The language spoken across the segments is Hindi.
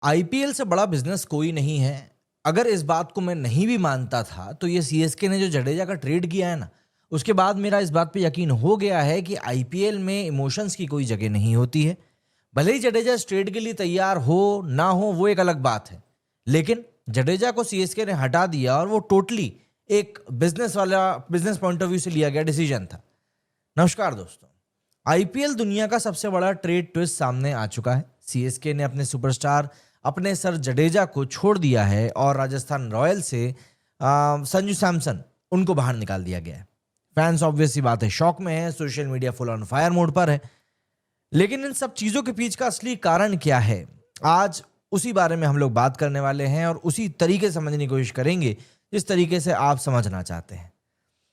आईपीएल से बड़ा बिजनेस कोई नहीं है। अगर इस बात को मैं नहीं भी मानता था तो ये सीएसके ने जो जडेजा का ट्रेड किया है ना, उसके बाद मेरा इस बात पे यकीन हो गया है कि आईपीएल में इमोशंस की कोई जगह नहीं होती है। भले ही जडेजा इस ट्रेड के लिए तैयार हो ना हो वो एक अलग बात है, लेकिन जडेजा को सीएसके ने हटा दिया और वो टोटली एक बिजनेस पॉइंट ऑफ व्यू से लिया गया डिसीजन था। नमस्कार दोस्तों, आईपीएल दुनिया का सबसे बड़ा ट्रेड ट्विस्ट सामने आ चुका है। सीएसके ने अपने सुपरस्टार अपने सर जडेजा को छोड़ दिया है और राजस्थान रॉयल से संजू सैमसन उनको बाहर निकाल दिया गया है। फैंस ऑब्वियस सी बात है शॉक में है, social media full on fire mode पर है। लेकिन इन सब चीजों के पीछे का असली कारण क्या है, आज उसी बारे में हम लोग बात करने वाले हैं और उसी तरीके से समझने की कोशिश करेंगे जिस तरीके से आप समझना चाहते हैं।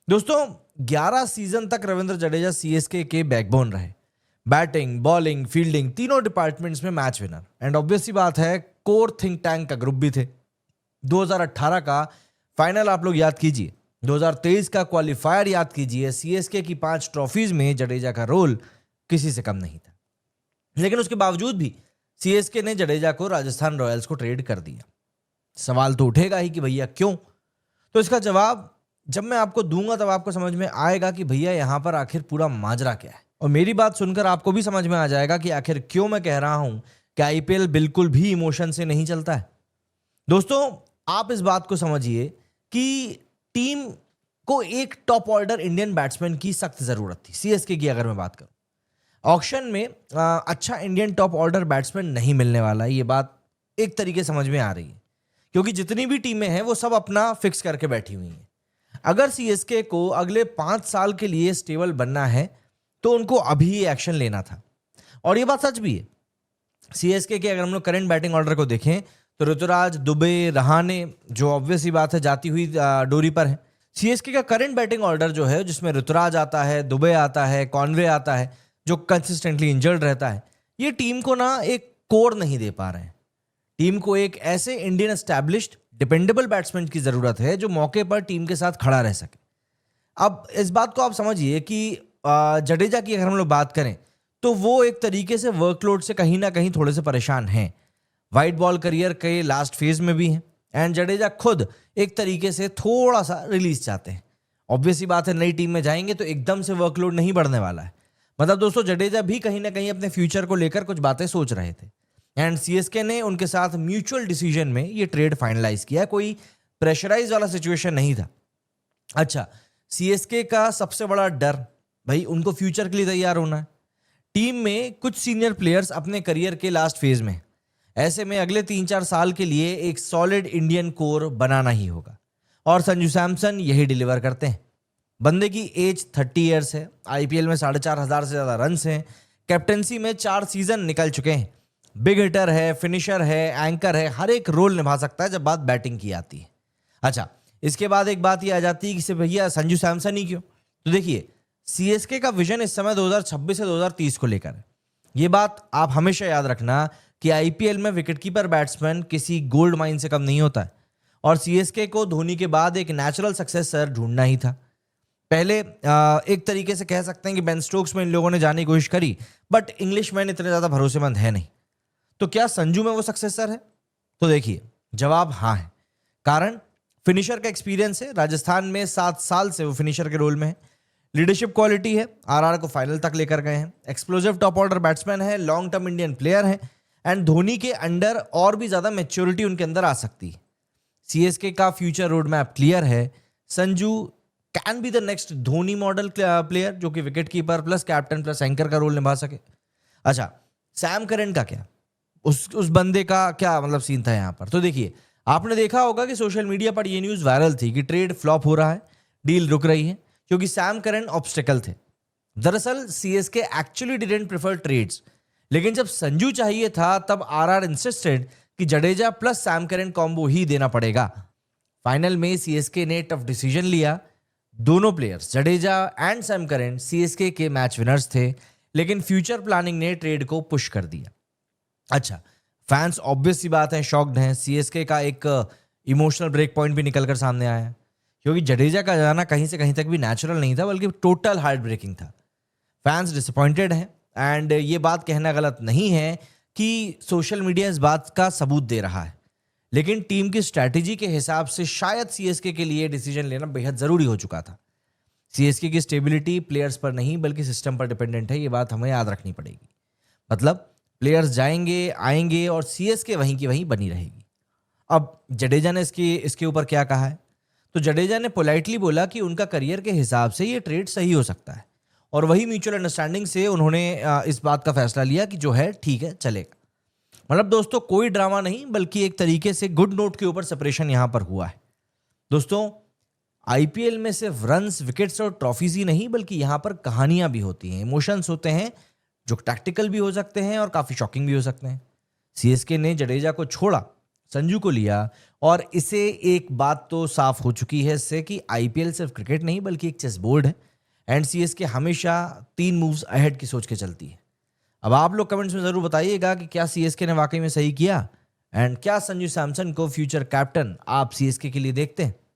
दोस्तों, 11 सीजन तक रविंद्र जडेजा सीएसके के बैकबोन रहे। बैटिंग, बॉलिंग, फील्डिंग तीनों डिपार्टमेंट्स में मैच विनर एंड ऑब्वियस सी बात है कोर थिंक टैंक का ग्रुप भी थे। 2018 का फाइनल आप लोग याद कीजिए, 2023 का क्वालिफायर याद कीजिए। सीएसके की 5 ट्रॉफीज में जडेजा का रोल किसी से कम नहीं था, लेकिन उसके बावजूद भी सीएसके ने जडेजा को राजस्थान रॉयल्स को ट्रेड कर दिया। सवाल तो उठेगा ही कि भैया क्यों। तो इसका जवाब जब मैं आपको दूंगा तब आपको समझ में आएगा कि भैया यहां पर आखिर पूरा माजरा क्या है, और मेरी बात सुनकर आपको भी समझ में आ जाएगा कि आखिर क्यों मैं कह रहा हूं कि आईपीएल बिल्कुल भी इमोशन से नहीं चलता है। दोस्तों, आप इस बात को समझिए कि टीम को एक टॉप ऑर्डर इंडियन बैट्समैन की सख्त जरूरत थी। सीएसके की अगर मैं बात करूं, ऑक्शन में अच्छा इंडियन टॉप ऑर्डर बैट्समैन नहीं मिलने वाला है। ये बात एक तरीके समझ में आ रही है, क्योंकि जितनी भी टीमें हैं वो सब अपना फिक्स करके बैठी हुई हैं। अगर सीएसके को अगले 5 साल के लिए स्टेबल बनना है तो उनको अभी एक्शन लेना था, और ये बात सच भी है। सीएसके के अगर हम लोग करंट बैटिंग ऑर्डर को देखें तो ऋतुराज, दुबे, रहाणे जो ऑब्वियस ही बात है जाती हुई डोरी पर है। सीएसके का करंट बैटिंग ऑर्डर जो है, जिसमें ऋतुराज आता है, दुबे आता है, कॉनवे आता है जो कंसिस्टेंटली इंजर्ड रहता है, ये टीम को ना एक कोर नहीं दे पा रहे हैं। टीम को एक ऐसे इंडियन एस्टैब्लिश्ड डिपेंडेबल बैट्समैन की जरूरत है जो मौके पर टीम के साथ खड़ा रह सके। अब इस बात को आप समझिए कि जडेजा की अगर हम लोग बात करें तो वो एक तरीके से वर्कलोड से कहीं ना कहीं थोड़े से परेशान हैं। वाइट बॉल करियर के लास्ट फेज में भी हैं एंड जडेजा खुद एक तरीके से थोड़ा सा रिलीज चाहते हैं। ऑब्वियस ही बात है, नई टीम में जाएंगे तो एकदम से वर्कलोड नहीं बढ़ने वाला है। मतलब दोस्तों, जडेजा भी कहीं ना कहीं अपने फ्यूचर को लेकर कुछ बातें सोच रहे थे एंड सीएसके ने उनके साथ म्यूचुअल डिसीजन में ये ट्रेड फाइनलाइज किया। कोई प्रेशराइज वाला सिचुएशन नहीं था। अच्छा, सीएसके का सबसे बड़ा डर भाई उनको फ्यूचर के लिए तैयार होना है। टीम में कुछ सीनियर प्लेयर्स अपने करियर के लास्ट फेज में, ऐसे में अगले 3-4 साल के लिए एक सॉलिड इंडियन कोर बनाना ही होगा, और संजू सैमसन यही डिलीवर करते हैं। बंदे की एज 30 ईयर्स है, आईपीएल में 4,500 से ज्यादा रन हैं, कैप्टेंसी में 4 सीजन निकल चुके हैं, बिग हिटर है, फिनिशर है, एंकर है, हर एक रोल निभा सकता है जब बात बैटिंग की आती है। अच्छा, इसके बाद एक बात ये आ जाती है कि सिर्फ भैया संजू सैमसन ही क्यों। तो देखिए, सीएसके का विजन इस समय 2026 से 2030 को लेकर है। ये बात आप हमेशा याद रखना कि आईपीएल में विकेटकीपर बैट्समैन किसी गोल्ड माइन से कम नहीं होता है, और सीएसके को धोनी के बाद एक नेचुरल सक्सेसर ढूंढना ही था। पहले एक तरीके से कह सकते हैं कि बेन स्टोक्स में इन लोगों ने जाने की कोशिश करी, बट इंग्लिशमैन इतने ज्यादा भरोसेमंद है नहीं। तो क्या संजू में वो सक्सेसर है? तो देखिए, जवाब हाँ है। कारण फिनिशर का एक्सपीरियंस है, राजस्थान में 7 साल से वो फिनिशर के रोल में है। लीडरशिप क्वालिटी है, आरआर को फाइनल तक लेकर गए हैं। एक्सप्लोसिव टॉप ऑर्डर बैट्समैन है, लॉन्ग टर्म इंडियन प्लेयर है एंड धोनी के अंडर और भी ज्यादा मैच्योरिटी उनके अंदर आ सकती है। सीएसके का फ्यूचर रोड मैप क्लियर है। Sanju can be the next Dhoni model player जो कि wicket keeper plus captain plus anchor का रोल निभा सके। अच्छा, सैम करन का क्या, उस बंदे का क्या मतलब सीन था यहाँ पर? तो देखिए, आपने देखा होगा कि सोशल मीडिया पर ये न्यूज वायरल थी कि ट्रेड फ्लॉप हो रहा है, डील रुक रही है क्योंकि सैम करन ऑब्स्टेकल थे। दरअसल CSK actually didn't prefer trades, लेकिन जब संजू चाहिए था तब आरआर इंसिस्टेड कि Jadeja plus Sam Curran combo ही देना पड़ेगा। फाइनल में सीएसके ने टफ डिसीजन लिया। दोनों players Jadeja and Sam Curran CSK के मैच विनर्स थे, लेकिन फ्यूचर प्लानिंग ने ट्रेड को पुश कर दिया। अच्छा, फैंस ऑब्वियस सी बात है शॉक्ड हैं। सीएसके का एक इमोशनल ब्रेक पॉइंट भी निकलकर सामने आया है, क्योंकि जडेजा का जाना कहीं से कहीं तक भी नेचुरल नहीं था, बल्कि टोटल हार्ट ब्रेकिंग था। फैंस डिसअपॉइंटेड हैं एंड ये बात कहना गलत नहीं है कि सोशल मीडिया इस बात का सबूत दे रहा है, लेकिन टीम की स्ट्रैटेजी के हिसाब से शायद सीएसके के लिए डिसीजन लेना बेहद ज़रूरी हो चुका था। सीएसके की स्टेबिलिटी प्लेयर्स पर नहीं बल्कि सिस्टम पर डिपेंडेंट है, ये बात हमें याद रखनी पड़ेगी। मतलब प्लेयर्स जाएंगे आएंगे और सीएसके वहीं की वहीं बनी रहेगी। अब जडेजा ने इसके ऊपर क्या कहा है? तो जडेजा ने पोलाइटली बोला कि उनका करियर के हिसाब से ये ट्रेड सही हो सकता है और वही म्यूचुअल अंडरस्टैंडिंग से उन्होंने इस बात का फैसला लिया कि जो है ठीक है चलेगा। मतलब दोस्तों कोई ड्रामा नहीं बल्कि एक तरीके से गुड नोट के ऊपर सेपरेशन यहां पर हुआ है। दोस्तों आईपीएल में सिर्फ रन्स, विकेट्स और ट्रॉफीज ही नहीं बल्कि यहां पर कहानियां भी होती हैं, इमोशंस होते हैं जो टैक्टिकल भी हो सकते हैं और काफी शॉकिंग भी हो सकते हैं। सीएसके ने जडेजा को छोड़ा, संजू को लिया और इसे एक बात तो साफ हो चुकी है इससे कि आईपीएल सिर्फ क्रिकेट नहीं बल्कि एक चेस बोर्ड है एंड सीएसके हमेशा 3 मूव्स अहेड की सोच के चलती है। अब आप लोग कमेंट्स में जरूर बताइएगा कि क्या सीएसके ने वाकई में सही किया एंड क्या संजू सैमसन को फ्यूचर कैप्टन आप सीएसके के लिए देखते हैं।